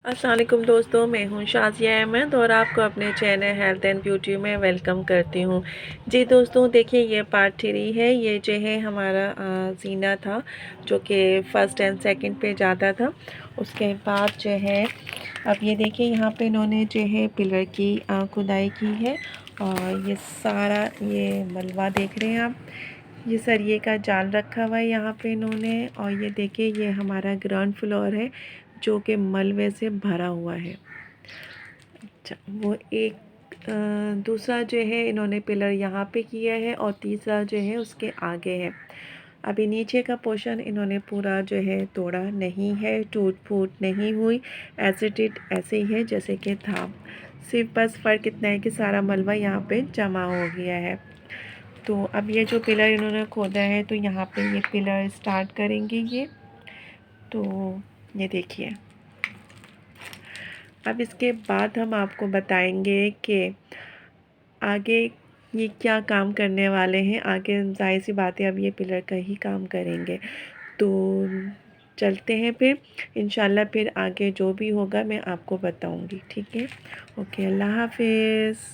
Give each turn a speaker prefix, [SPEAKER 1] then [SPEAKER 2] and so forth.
[SPEAKER 1] अस्सलाम वालेकुम दोस्तों, मैं हूं शाज़िया अहमद और आपको अपने चैनल हेल्थ एंड ब्यूटी में वेलकम करती हूं। जी दोस्तों, देखिए ये पार्ट 3 है। ये जो है हमारा जीना था जो कि फ़र्स्ट एंड सेकंड पे जाता था। उसके बाद जो है अब ये देखिए यहाँ पे इन्होंने जो है पिलर की खुदाई की है और ये सारा ये मलबा देख रहे हैं आप। ये सरिये का जाल रखा हुआ है यहाँ पे इन्होंने। और ये देखिए ये हमारा ग्राउंड फ्लोर है जो कि मलबे से भरा हुआ है। अच्छा, वो एक दूसरा जो है इन्होंने पिलर यहाँ पे किया है और तीसरा जो है उसके आगे है। अभी नीचे का पोर्शन इन्होंने पूरा जो है तोड़ा नहीं है, टूट फूट नहीं हुई, एज इट ऐसे ही है जैसे कि था। सिर्फ बस फ़र्क इतना है कि सारा मलबा यहाँ पे जमा हो गया है। तो अब ये जो पिलर इन्होंने खोदा है तो यहाँ पे ये पिलर स्टार्ट करेंगे ये। तो ये देखिए, अब इसके बाद हम आपको बताएंगे कि आगे ये क्या काम करने वाले हैं। आगे जाहिर सी बात है अब ये पिलर का ही काम करेंगे। तो चलते हैं फिर इंशाल्लाह, फिर आगे जो भी होगा मैं आपको बताऊंगी। ठीक है, ओके, अल्लाह हाफिज़।